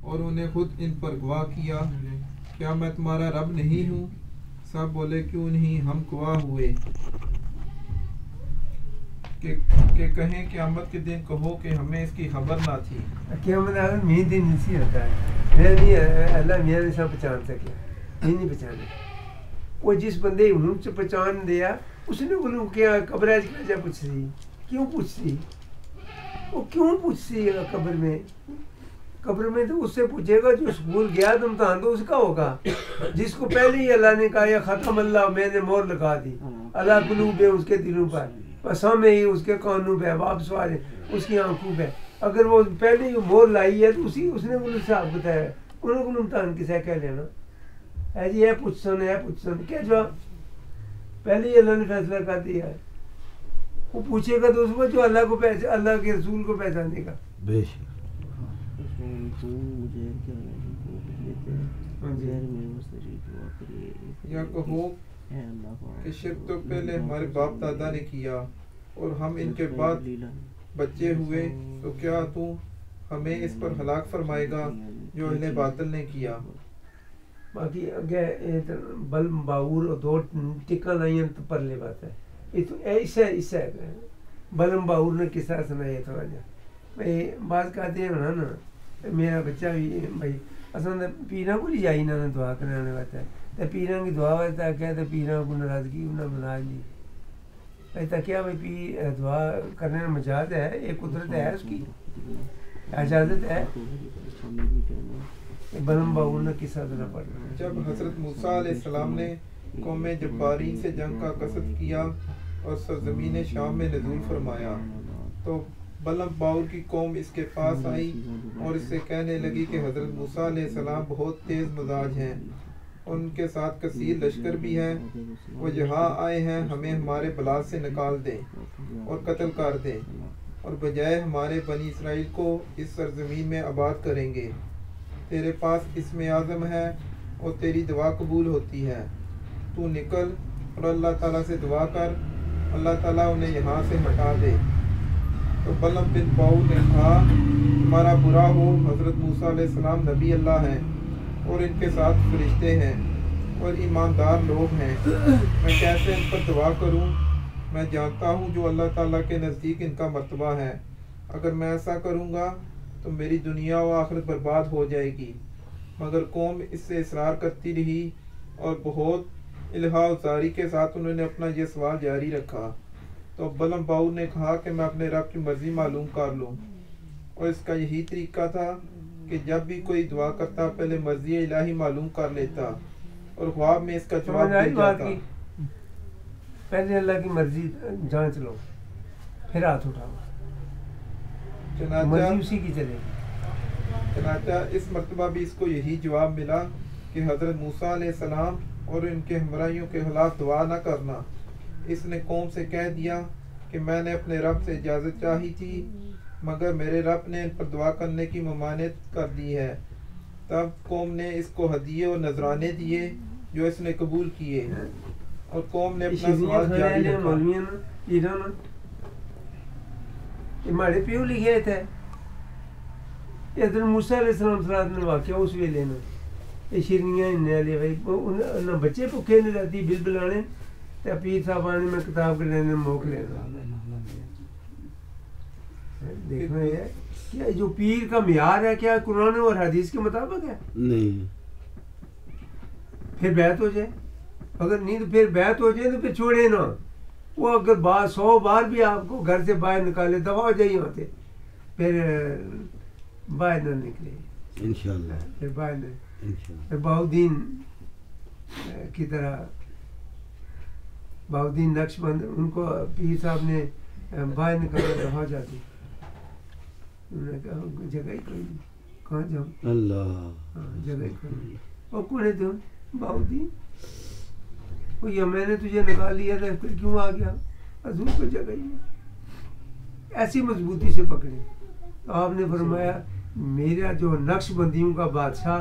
اور انہیں خود ان پر گواہ کیا، کیا میں تمہارا رب نہیں ہوں؟ سب بولے کیوں نہیں، ہم گواہ ہوئے۔ کہ کہیں قیامت کے دن کہو کہ ہمیں اس کی خبر نہ تھی۔ قیامت مین دن نہیں ہوتا ہے، میں نہیں اللہ میاں نے سب پہچان سکیا، یہ نہیں پہچانا۔ وہ جس بندے ہوں سے پہچان دیا اس نے بولوں کیا قبر کیا پوچھ سی، کیوں پوچھ سی، وہ کیوں پوچھ سی قبر میں تو اس سے پوچھے گا جو اسکول گیا تو امتحان تو اس کا ہوگا، جس کو پہلے ہی اللہ نے کہا یا ختم اللہ میں نے مور لگا دی اللہ قلوب ہے اس کے دلوں پر، پسام ہی اس کے کانوں پہ، واپس والے اس کی آنکھوں پہ، اگر وہ پہلے ہی مور لائی ہے تو اس نے وہ صاحب بتایا، انہوں کو امتحان کسے کہہ لینا ہے جی، ہے پوچھ سن کیا جواب، پہلے ہی اللہ نے فیصلہ کر دیا ہے۔ وہ پوچھے گا تو اس کو جو اللہ کے رسول کو پہچانے گا۔ بے شک یا کہو کہ شرک تو پہلے ہمارے باپ دادا نے کیا اور ہم ان کے بعد بچے ہوئے، تو کیا تو ہمیں اس پر ہلاک فرمائے گا جو اہل باطل نے کیا۔ باقی اگے بل باور اور دو ٹکا لائیں تو پرلے بات ہے، یہ تو ایسا ہے بلم باور نے کس طرح سنایا تھوڑا جا بھائی بعض کہتے ہیں نا میرا بچہ بھی بھائی اصل پیروں کو جائی نہ دعا کرانے والا ہے، تو پیروں کی دعا والا کہتے پیروں کو ناراضگی نہ بنا دی بھائی تک کیا بھائی پیر دعا کرنے میں مجاز ہے، ایک قدرت ہے اس کی اجازت ہے۔ بلم باور نے کس طرح پڑھنا، جب حضرت موسیٰ علیہ السلام نے قوم جبارین سے جنگ کا قصد کیا اور سرزمین شام میں نزول فرمایا، تو بلم باور کی قوم اس کے پاس آئی اور اس سے کہنے لگی کہ حضرت موسیٰ علیہ السلام بہت تیز مزاج ہیں اور ان کے ساتھ کثیر لشکر بھی ہے، وہ یہاں آئے ہیں ہمیں ہمارے بلاد سے نکال دیں اور قتل کر دیں، اور بجائے ہمارے بنی اسرائیل کو اس سرزمین میں آباد کریں گے۔ تیرے پاس اسم اعظم ہے اور تیری دعا قبول ہوتی ہے، تو نکل اور اللہ تعالیٰ سے دعا کر، اللہ تعالیٰ انہیں یہاں سے ہٹا دے۔ تو بلم بن باور نے کہا تمہارا برا ہو، حضرت موسیٰ علیہ السلام نبی اللہ ہیں اور ان کے ساتھ فرشتے ہیں اور ایماندار لوگ ہیں، میں کیسے ان پر دعا کروں؟ میں جانتا ہوں جو اللہ تعالیٰ کے نزدیک ان کا مرتبہ ہے، اگر میں ایسا کروں گا تو میری دنیا و آخرت برباد ہو جائے گی۔ مگر قوم اس سے اصرار کرتی رہی اور بہت الہا و زاری کے ساتھ انہوں نے اپنا یہ سوال جاری رکھا۔ تو بلم باور نے کہا کہ میں اپنے رب کی مرضی معلوم کر لوں، اور اس کا یہی طریقہ تھا کہ جب بھی کوئی دعا کرتا پہلے مرضی الہی معلوم کر لیتا اور خواب میں اس کا جواب مل جاتا۔ پہلے اللہ کی مرضی جانچ لو پھر ہاتھ اٹھاؤ، مرضی اسی کی چلے گی۔ چنانچہ اس مرتبہ بھی اس کو یہی جواب ملا کہ حضرت موسیٰ علیہ السلام اور ان کے ہمراہیوں کے خلاف دعا نہ کرنا۔ اس نے قوم سے کہہ دیا کہ میں نے اپنے رب سے اجازت چاہی تھی مگر میرے رب نے ان پر دعا کرنے کی ممانعت کر دی ہے۔ تب قوم نے اس کو ہدیے اور نذرانے دیے جو اس نے قبول کیے، اور قوم نے اپنا سوال جاری رکھا۔ ہمارے پیو لکھے تھے حضرت موسیٰ علیہ السلام نے واقعہ اس ویلے میں یہ شیرنیاں والے بھائی نہ بچے بھوکے نہیں رہتی بل بلانے تے پیر صاحب آنے میں کتاب کے لینے موک لینا۔ دیکھنا یہ کیا جو پیر کا معیار ہے کیا قرآن اور حدیث کے مطابق ہے؟ نہیں، پھر بیعت ہو جائے، اگر نہیں تو پھر بیعت ہو جائے تو پھر چھوڑے نہ، وہ اگر 100 بار بھی آپ کو گھر سے باہر نکالے دفعہ ہو جائیے ہوتے پھر باہر نہ نکلے انشاءاللہ، پھر باہر نہ انشاءاللہ۔ بہاؤدین کی طرح بہاؤدین نقش بند ان کو پیر صاحب نے باہر نکالا دفعہ ہو جاتی، انہوں نے کہا جگہ ہی کوئی نہیں، کہاں جاؤں؟ اللہ جگہ ہی کوئی نہیں۔ اور کون ہے تو بہاؤدین یا میں نے تجھے نکال لیا تھا پھر کیوں آ گیا؟ حضور کو جگہ ہی نہیں، ایسی مضبوطی سے پکڑے۔ آپ نے فرمایا میرا جو نقش بندیوں کا بادشاہ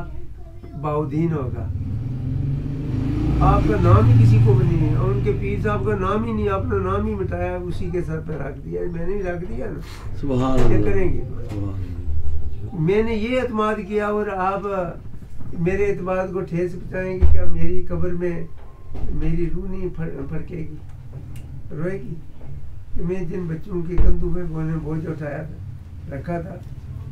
بہاؤدین ہوگا، آپ کا نام ہی کسی کو بھی نہیں ہے، اور ان کے پیر صاحب کا نام ہی نہیں، اپنا نام ہی مٹایا، اسی کے سر پہ رکھ دیا، میں نے بھی رکھ دیا نا، سبحان کیا اللہ، کریں گے؟ سبحان اللہ۔ میں نے یہ اعتماد کیا اور آپ میرے اعتماد کو ٹھیس پہنچائیں گے؟ کیا میری قبر میں میری روح نہیں پھڑکے گی، روئے گی؟ کہ میں جن بچوں کے کندھوں پہ بوجھ اٹھایا تھا، رکھا تھا،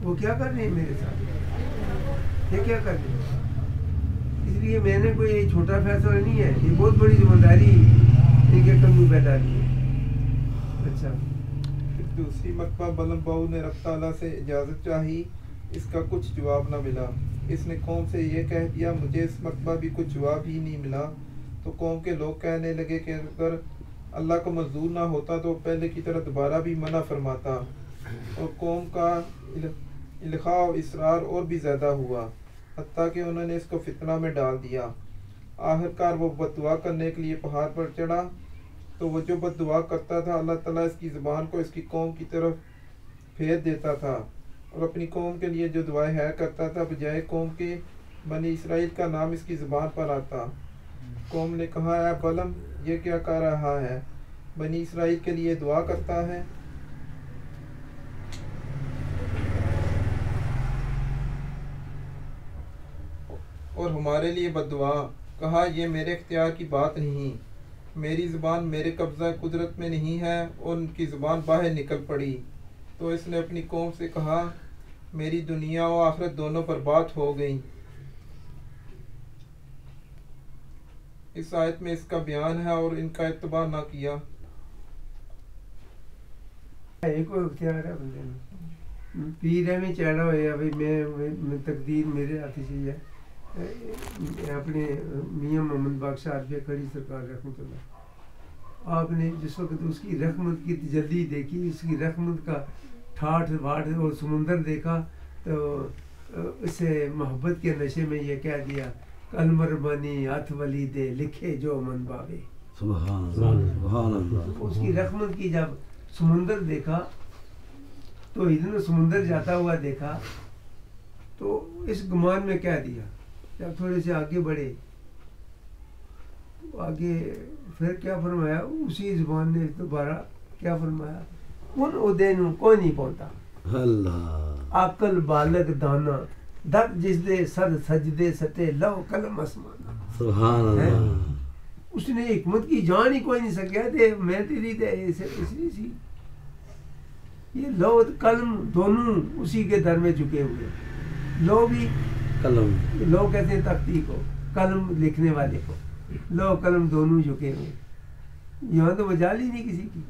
وہ کیا کر رہے ہیں میرے ساتھ؟ یہ کیا کر رہے ہیں؟ اس لیے میں نے کوئی چھوٹا فیصلہ نہیں ہے، یہ بہت بڑی ذمہ داری ان کے کندھوں پہ ڈالی ہے۔ اچھا، دوسری مرتبہ بلم باؤ نے رب تعالیٰ سے اجازت چاہی، اس کا کچھ جواب نہ ملا۔ اس نے قوم سے یہ کہہ دیا، مجھے اس مرتبہ بھی کچھ جواب ہی نہیں ملا۔ تو قوم کے لوگ کہنے لگے کہ اگر اللہ کو منظور نہ ہوتا تو پہلے کی طرح دوبارہ بھی منع فرماتا، اور قوم کا الغا و اصرار اور بھی زیادہ ہوا، حتیٰ کہ انہوں نے اس کو فتنہ میں ڈال دیا۔ آخرکار وہ بد دعا کرنے کے لیے پہاڑ پر چڑھا، تو وہ جو بد دعا کرتا تھا اللہ تعالیٰ اس کی زبان کو اس کی قوم کی طرف پھیر دیتا تھا، اور اپنی قوم کے لیے جو دعائیں ہے کرتا تھا بجائے قوم کے بنی اسرائیل کا نام اس کی زبان پر آتا۔ قوم نے کہا، اے بلم، یہ کیا کر رہا ہے؟ بنی اسرائیل کے لیے دعا کرتا ہے۔ اور ہمارے لیے بد دعا۔ کہا، یہ میرے اختیار کی بات نہیں، میری زبان میرے قبضہ قدرت میں نہیں ہے، اور ان کی زبان باہر نکل پڑی۔ تو اس نے اپنی قوم سے کہا، میری دنیا و آخرت دونوں برباد ہو گئیں۔ اس آیت میں اس کا بیان ہے اور ان کا اتباع نہ کیا۔ ایک اور اختیار ہے بندے میں، پیر ہے میں چڑھا ہوا بھائی میں تقدیر میرے ہاتھ سے ہے۔ اپنے میاں محمد بادشاہ عربیہ کڑی سرکار رحمۃ اللہ، آپ نے جس وقت اس کی رحمت کی تجلی دیکھی، اس کی رحمت کا ٹھاٹھ واٹ اور سمندر دیکھا، تو اس سے محبت کے نشے میں یہ کہہ دیا، کلمر بنی ہاتھ ولی دے لکھے جو من باوے۔ سبحان اللہ۔ اس کی رحمت کی جب سمندر دیکھا تو ادھر سمندر جاتا ہوا دیکھا، تو اس گمان میں کہہ دیا، جب تھوڑے سے آگے بڑھے آگے پھر کیا فرمایا، اسی زبان نے دوبارہ کیا فرمایا، کن ادینو کوئی نہیں پہنچتا اللہ، عقل بالغ دانا دک جس دے سر سجدے سٹے لو قلم آسمان۔ سبحان اللہ۔ اس نے حکمت کی جان ہی کوئی نہیں سکیا تھے، میں تیری دے اس لیے سی، یہ لو قلم دونوں اسی کے در میں جھکے ہوئے، لو بھی قلم، لو کہتے ہیں تختی کو، قلم لکھنے والے کو، لو قلم دونوں جھکے ہوئے، یہاں تو مجال ہی نہیں کسی کی۔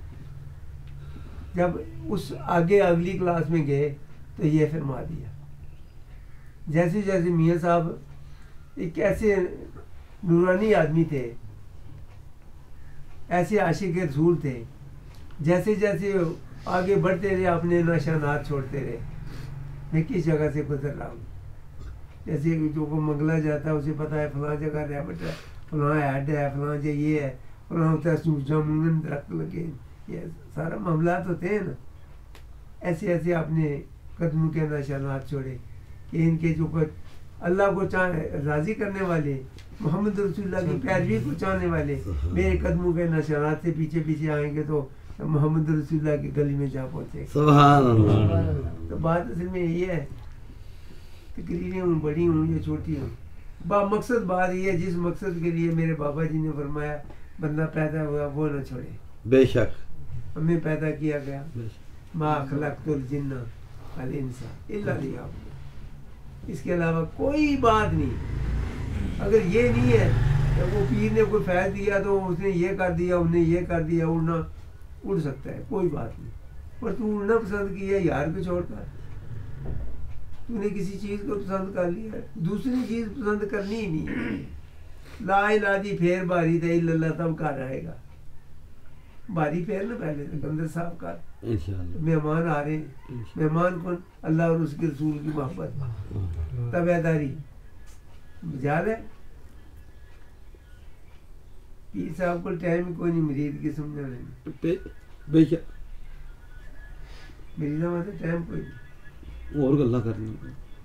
جب اس آگے اگلی کلاس میں گئے تو یہ فرما دیا، جیسے جیسے میاں صاحب ایک ایسے نورانی آدمی تھے، ایسے عاشق رسول تھے، جیسے جیسے آگے بڑھتے رہے اپنے نشانات چھوڑتے رہے، میں کس جگہ سے گزر رہا ہوں۔ جیسے جو کو منگلا جاتا ہے اسے پتہ ہے فلاں جگہ رہ بیٹھا ہے، فلاں ہیڈ ہے، فلاں جگہ یہ ہے، فلاں ہوتا ہے جامن درخت لگے، یہ سارا معاملات ہوتے ہیں نا۔ ایسے ایسے اپنے قدموں کے نشانات چھوڑے کہ ان کے جو اللہ کو راضی کرنے والے، محمد رسول اللہ کی پیروی کو چاہنے والے میرے قدموں کے نشانات سے پیچھے پیچھے آئیں گے تو محمد رسول اللہ کی گلی میں جا پہنچے۔ سبحان اللہ۔ تو بات اصل میں یہ ہے، تقریریں ہوں بڑی ہوں یا چھوٹی ہوں، با مقصد بات یہ ہے جس مقصد کے لیے میرے بابا جی نے فرمایا بندہ پیدا ہوا وہ نہ چھوڑے۔ بے شک، ہمیں پیدا کیا گیا، بے شک۔ ما خلقت الجن والانس الا لیعبدون، اس کے علاوہ کوئی بات نہیں۔ اگر یہ نہیں ہے کہ وہ پیر نے کوئی فیض دیا تو اس نے یہ کر دیا، انہوں نے یہ کر دیا، اڑنا اڑ سکتا ہے، کوئی بات نہیں، پر تو اڑنا پسند کیا یار کو چھوڑ کر، تو نے کسی چیز کو پسند کر لیا، دوسری چیز پسند کرنی ہی نہیں ہے۔ لا الہ دی پھیر باری تے الا اللہ تب کر رہے گا، باری پھیر نہ پہلے بندر صاحب کر۔ انشاءاللہ۔ مہمان آ رہے ہیں، مہمان کون؟ اللہ اور اس کے رسول کی محبت، تابعداری، مجال ہے۔ پیر صاحب کو ٹائم کوئی نہیں مرید کی سمجھانے، بے شک، مریداں واسطے ٹائم کوئی نہیں۔ اور گلا کرنی۔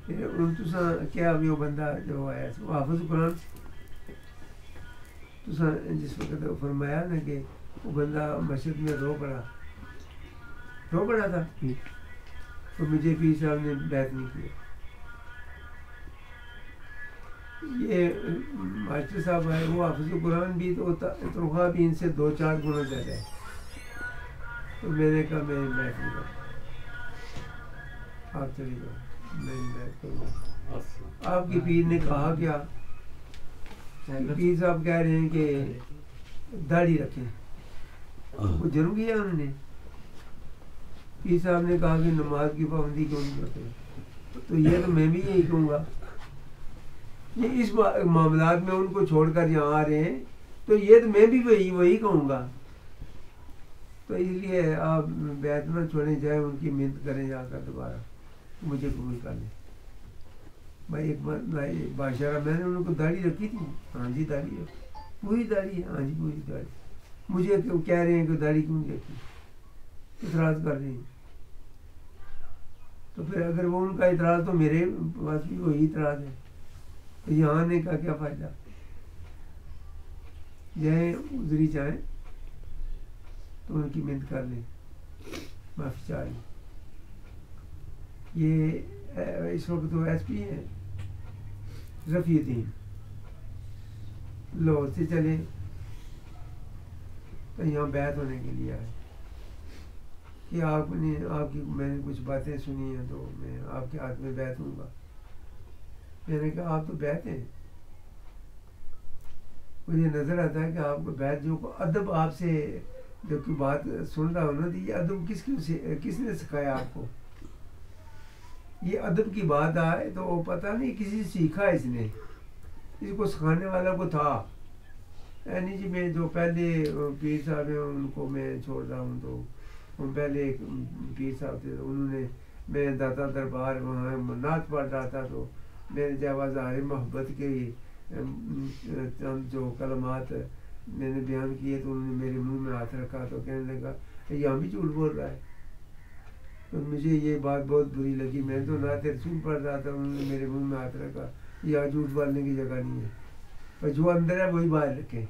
ہن تساں کیا بھی وہ بندہ جو آیا وہ حافظ قرآن، تساں جس وقت فرمایا نا کہ وہ بندہ مسجد میں رو پڑا تھا، تو مجھے پیر صاحب نے بیعت نہیں کیا. یہ ماسٹر صاحب ہے وہ حافظ قرآن بھی تو تنخواہ بھی ان سے 2-4 گنا زیادہ ہے. تو میں نے کہا میں بیعت نہیں کرتا, آپ چلی جاؤ, میں بیعت کروں گا. آپ کے پیر نے کہا کیا؟ پیر صاحب کہہ رہے ہیں کہ داڑھی رکھیں. وہ جرم کیا انہوں نے. پیر صاحب نے کہا کہ نماز کی پابندی کیوں نہیں کرتے؟ تو یہ تو میں بھی یہی کہوں گا. یہ اس معاملات میں ان کو چھوڑ کر یہاں آ رہے ہیں تو یہ تو میں بھی وہی کہوں گا. تو اس لیے آپ بیعت نہ چھوڑیں, جائیں ان کی محنت کریں جا کر دوبارہ مجھے قبول کر لیں. بھائی ایک بادشاہ میں نے ان کو داڑھی رکھی تھی. ہاں جی داڑھی ہے, پوری داڑھی ہے. ہاں جی پوری داڑھی. مجھے کہہ رہے ہیں کہ داڑھی کیوں نہیں رکھی, اعتراض کر رہے ہیں. تو پھر اگر وہ ان کا اعتراض تو میرے پاس بھی وہی اعتراض ہے. تو یہاں آنے کا کیا فائدہ؟ جائیں ادھری چاہیں تو ان کی محنت کر لیں, معافی چاہ لیں. یہ اس وقت تو ایس پی ہیں رفیع الدین, لاہور سے چلے تو یہاں بیعت ہونے کے لیے آئے کہ آپ کی میں نے کچھ باتیں سنی ہیں تو میں آپ کے ہاتھ میں بیعت ہوں گا. میں نے کہا آپ تو بیعت ہیں. مجھے نظر آتا ہے کہ آپ کو بیعت جو ادب آپ سے جو کوئی بات سن رہا ہونا تھی, یہ ادب کس نے سکھایا آپ کو؟ یہ ادب کی بات آئے تو وہ پتہ نہیں کسی سے سیکھا اس نے, اس کو سکھانے والا کو تھا. یعنی جی میں جو پہلے پیر صاحب ہیں ان کو میں چھوڑ رہا ہوں, تو پہلے ایک پیر صاحب تھے انہوں نے, میں داتا دربار وہاں نعت پڑھ رہا تھا تو میں نے جب اظہار محبت کے چند جو کلمات میں نے بیان کیے تو انہوں نے میرے منہ میں ہاتھ رکھا تو کہنے لگا یہاں بھی جھوٹ بول رہا ہے. تو مجھے یہ بات بہت بری لگی. میں تو نعت رسول پڑھ رہا تھا, انہوں نے میرے منہ میں ہاتھ رکھا. یہاں جھوٹ بولنے کی جگہ نہیں ہے, پر جو اندر ہے وہی باہر رکھے.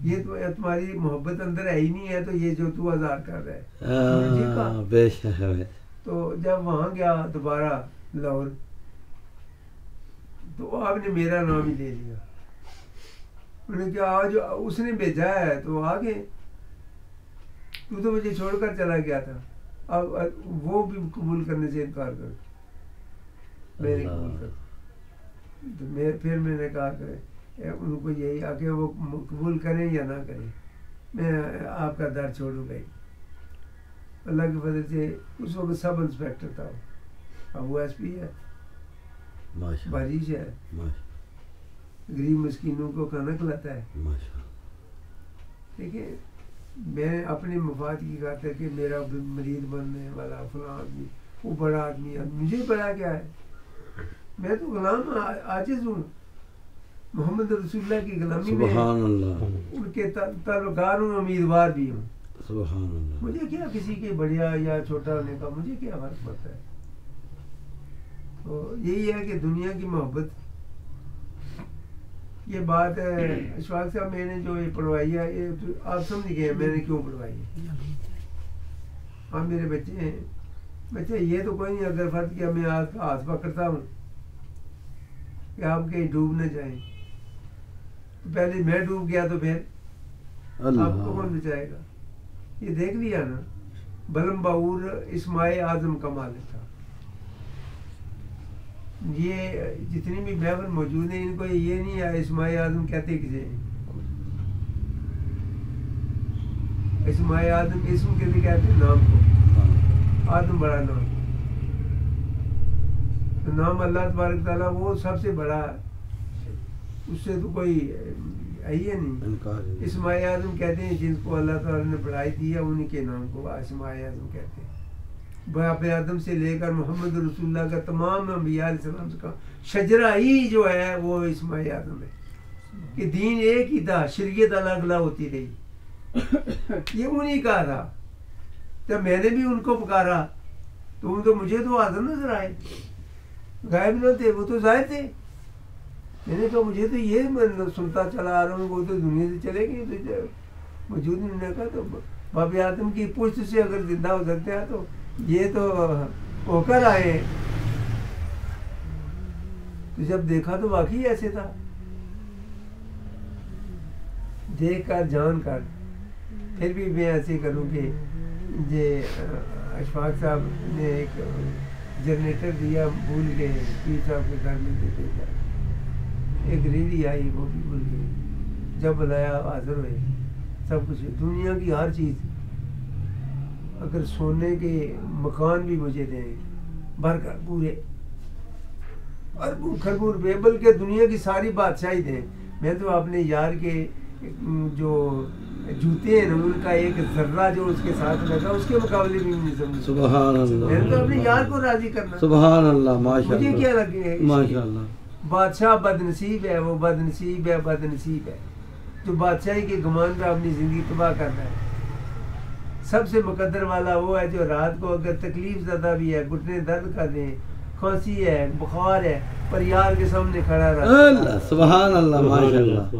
یہ تو تمہاری محبت اندر ہے ہی نہیں ہے, تو یہ جو تو اظہار کر رہا ہے. تو جب وہاں گیا دوبارہ لاہور تو آپ نے میرا نام ہی لے لیا. انہوں نے کہا آج اس نے بھیجا ہے تو آگے, تو مجھے چھوڑ کر چلا گیا تھا, اب وہ بھی قبول کرنے سے انکار کر. میں نے قبول کر. پھر میں نے کہا کہ ان کو یہی آ کہ وہ قبول کریں یا نہ کریں, میں آپ کا در چھوڑوں گا. اللہ کی فضل سے اس وقت سب انسپیکٹر تھا, اب وہ ایس پی ہے, بارش ہے, غریب مسکینوں کو کھانا کھلاتا ہے. دیکھیں میں اپنے مفاد کی خاطر کہ میرا مرید بننے والا فلاں آدمی وہ بڑا آدمی ہے, مجھے بڑا کیا ہے؟ میں تو غلام عاجز ہوں. محمد رسول اللہ کی غلامی میں ان کے طلبگار ہوں, امیدوار بھی ہوں. مجھے کیا کسی کے بڑیا یا چھوٹا ہونے کا, مجھے کیا فرق پڑتا ہے؟ تو یہی ہے کہ دنیا کی محبت. یہ بات اشفاق صاحب میں نے جو یہ پڑھوائی ہے, یہ آپ سمجھ گئے میں نے کیوں پڑھوائی ہے. ہاں میرے بچے ہیں, بچے یہ تو کوئی نہیں, اگر فرض کیا میں آپ کا ہاتھ پکڑتا ہوں کہ آپ کہیں ڈوب نہ جائیں, تو پہلے میں ڈوب گیا تو پھر آپ کو کون بچائے گا؟ یہ دیکھ لیا نا, بلم باور اسماعیل اعظم کا مالک تھا. یہ جتنی بھی محفل موجود ہیں ان کو یہ نہیں ہے اسماعیل اعظم کہتے کسے ہیں. اسماعیل اعظم اسم کسے کہتے ہیں؟ نام کو. آدم بڑا نام, تو نام اللہ تبارک تعالیٰ وہ سب سے بڑا, اس سے تو کوئی ہے ہی نہیں. اسماعیل اعظم کہتے ہیں جن کو اللہ تعالیٰ نے بڑائی دی ہے, انہیں کے نام کو اسماعیل اعظم کہتے ہیں. باپ آدم سے لے کر محمد رسول اللہ کا تمام انبیاء علیہ السلام کا شجرہ ہی جو ہے وہ اسماعیل اعظم ہے, کہ دین ایک ہی تھا, شریعت الگ الگ ہوتی رہی. یہ انہیں کا تھا. جب میں نے بھی ان کو پکارا تو ان تو مجھے تو اعظم نظر آئے, غائب نہ تھے, وہ تو ظاہر تھے. میں نے کہا مجھے تو یہ میں سنتا چلا آ رہا ہوں, وہ تو دنیا سے چلے گئی تو موجود نہیں. نے کہا تو باپ آدم کی پشت سے اگر زندہ ہو سکتے ہیں تو یہ تو ہو کر آئے تو جب دیکھا تو واقعی ایسے تھا. دیکھ کر جان کر پھر بھی میں ایسے کروں کہ یہ اشفاق صاحب نے ایک جنریٹر دیا بھول گئے پیر صاحب کے گھر میں دیتے تھے. ایک ریڑھی آئی وہ بھی بھول گئی. جب بلایا حاضر ہوئے. سب کچھ دنیا کی ہر چیز. اگر سونے کے مکان بھی مجھے دیں بھر کر پورے اربوں خربوں روپے بلکہ دنیا کی ساری بادشاہی دیں, میں تو اپنے یار کے جو جوتے ہیں نا ان کا ایک ذرہ جو اس کے ساتھ لگا اس کے مقابلے بھی نہیں سمجھ. سبحان اللہ. میں نے تو اپنے یار کو راضی کرنا. سبحان اللہ. ماشاء مجھے اللہ. کیا لگے ماشاء اللہ. بادشاہ بد نصیب ہے, وہ بد نصیب ہے, بد نصیب ہے جو بادشاہی کے گمان پہ اپنی زندگی تباہ کرتا ہے. سب سے مقدر والا وہ ہے جو رات کو اگر تکلیف زدہ بھی ہے, گھٹنے درد کر دیں, کھانسی ہے, بخار ہے, پر یار کے سامنے کھڑا رہا. اللہ سبحان اللہ. ماشاء اللہ.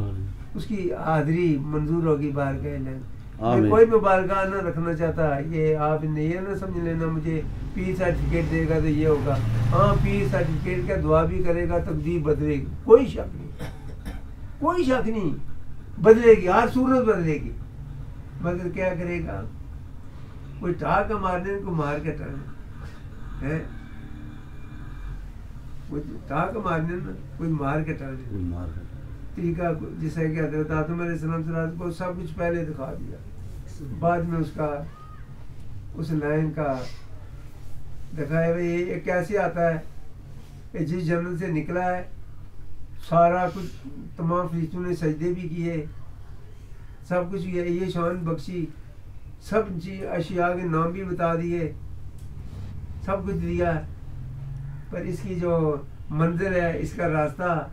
اس کی حاضری منظور ہوگی بارگاہ الہی. آمین. میں کوئی مبالغہ نہ رکھنا چاہتا. یہ آپ نے یہ نہ سمجھ لینا مجھے پیر سرٹیفکیٹ دے گا تو یہ ہوگا. ہاں پیر سرٹیفکیٹ کا دعا بھی کرے گا تقدیر بدلے گی, کوئی شک نہیں, کوئی شک نہیں, بدلے گی, ہر صورت بدلے گی. مگر کیا کرے گا, کوئی ٹاکا مارنے کو مار کے ٹانا ہے, کوئی ٹاکا مارنے نا کوئی مار کے ٹانا طریقہ. جیسے کہ حضرت آدم علیہ السلام کو سب کچھ پہلے دکھا دیا, بعد میں اس کا اس لائن کا دکھایا. یہ کیسے آتا ہے کہ جس جنت سے نکلا ہے سارا کچھ تمام فرشتوں نے سجدے بھی کیے, سب کچھ یہ شان بخشی, سب اشیاء کے نام بھی بتا دیے, سب کچھ دیا, پر اس کی جو منزل ہے, اس کا راستہ,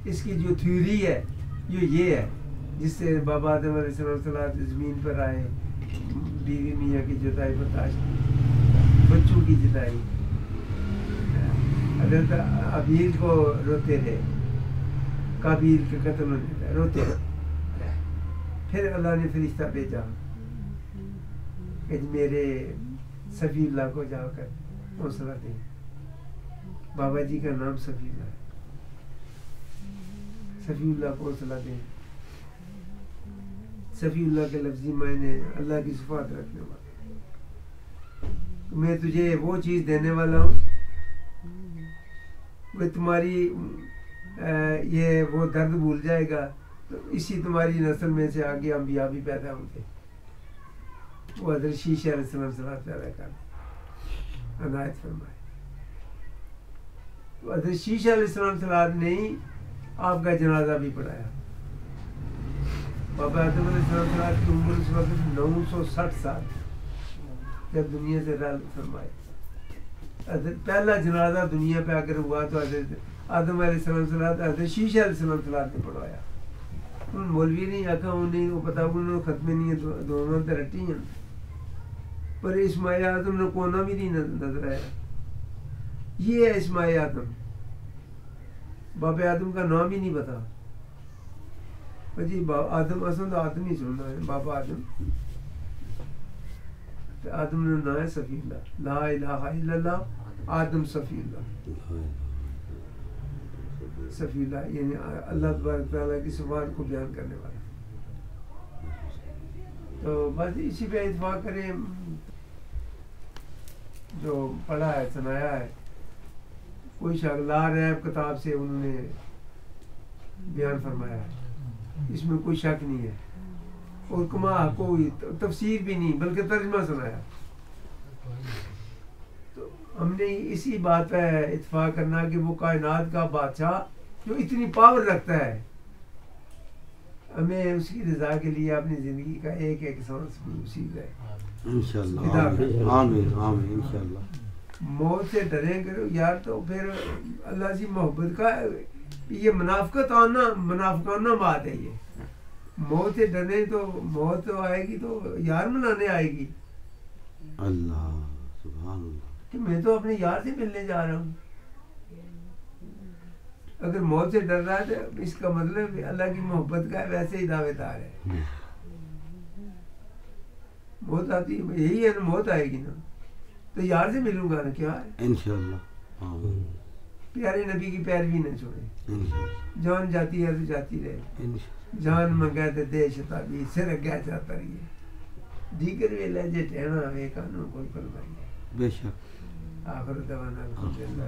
اس کی جو تھیوری ہے جو یہ ہے جس سے بابا آدم علیہ السلام زمین پر آئے, بیوی میاں کی جدائی برداشت کی, بچوں کی جدائی, حضرت ابیل کو روتے رہے, قابیل کے قتل ہونے کا روتے رہے. پھر اللہ نے فرشتہ بھیجا کہ میرے صفی اللہ کو جا کر حوصلہ دیں. بابا جی کا نام صفی اللہ ہے, صفی اللہ کو حوصلہ دیں. صفی اللہ کے لفظی معنی اللہ کی صفات رکھنے والا. میں تجھے وہ چیز دینے والا ہوں وہ تمہاری یہ وہ درد بھول جائے گا, تو اسی تمہاری نسل میں سے آگے انبیاء بھی پیدا ہوں گے. وہ حضرت شیشہ علیہ السلام پیدا کر عنایت فرمائے. حضرت شیشہ علیہ السلام نے ہی آپ کا جنازہ بھی پڑھایا. بابا آدم علیہ السلام کی عمر اس وقت 960 سال جب دنیا سے رحل فرمائے. پہلا جنازہ دنیا پہ اگر ہوا تو حضرت آدم علیہ السلام حضرت شیشہ علیہ السلام نے پڑھوایا. ان مولوی نہیں آکھا انہیں وہ پتا انہوں ختم نہیں ہے, دونوں تے رٹی ہیں, پر اسماعیل آدم نے کونا بھی نہیں نظر آیا. یہ ہے اسماعیل آدم. بابا آدم کا نام ہی نہیں پتا. جی آدم اصل تو آدم ہی سننا ہے, بابا آدم. آدم نے نام ہے صفی اللہ, لا الہ الا اللہ آدم صفی اللہ. صفی اللہ یعنی اللہ تبارک تعالیٰ کی صفات کو بیان کرنے والا. تو بس اسی پہ اتفاق کریں. جو پڑھا ہے سنایا ہے, کوئی شک لا ریب کتاب سے انہوں نے بیان فرمایا ہے, اس میں کوئی شک نہیں ہے. اور کما کوئی تفسیر بھی نہیں بلکہ ترجمہ سنایا. تو ہم نے اسی بات پہ اتفاق کرنا کہ وہ کائنات کا بادشاہ جو اتنی پاور رکھتا ہے, ہمیں اس کی رضا کے لیے اپنی زندگی کا ایک ایک سانس بھی اسی ہے انشاءاللہ. آمین آمین انشاءاللہ. موت سے ڈریں کرو یار, تو پھر اللہ سے محبت کا یہ منافقت آنا منافقانہ بات ہے. یہ موت سے ڈریں تو موت تو آئے گی تو یار منانے آئے گی. اللہ سبحان اللہ. کہ میں تو اپنے یار سے ملنے جا رہا ہوں. اگر موت سے ڈر رہا ہے تو اس کا مطلب اللہ کی محبت کا ہے, ویسے ہی دعوے دار ہے. موت آتی یہی ہے نا, موت آئے گی نا, تو یار سے ملوں گا نا، کیا ہے، انشاءاللہ آمین پیارے نبی کی پیروی نہ چھوڑے، انشاءاللہ جان جاتی ہے تو جاتی رہے، انشاءاللہ جان منگا تے دے شتابی سر اگیا جاتا رہیے، دیگر ویلے جے ٹہنا ہوئے کانوں کوئی فرمائیے بے شک آخر دعوانا الحمدللہ۔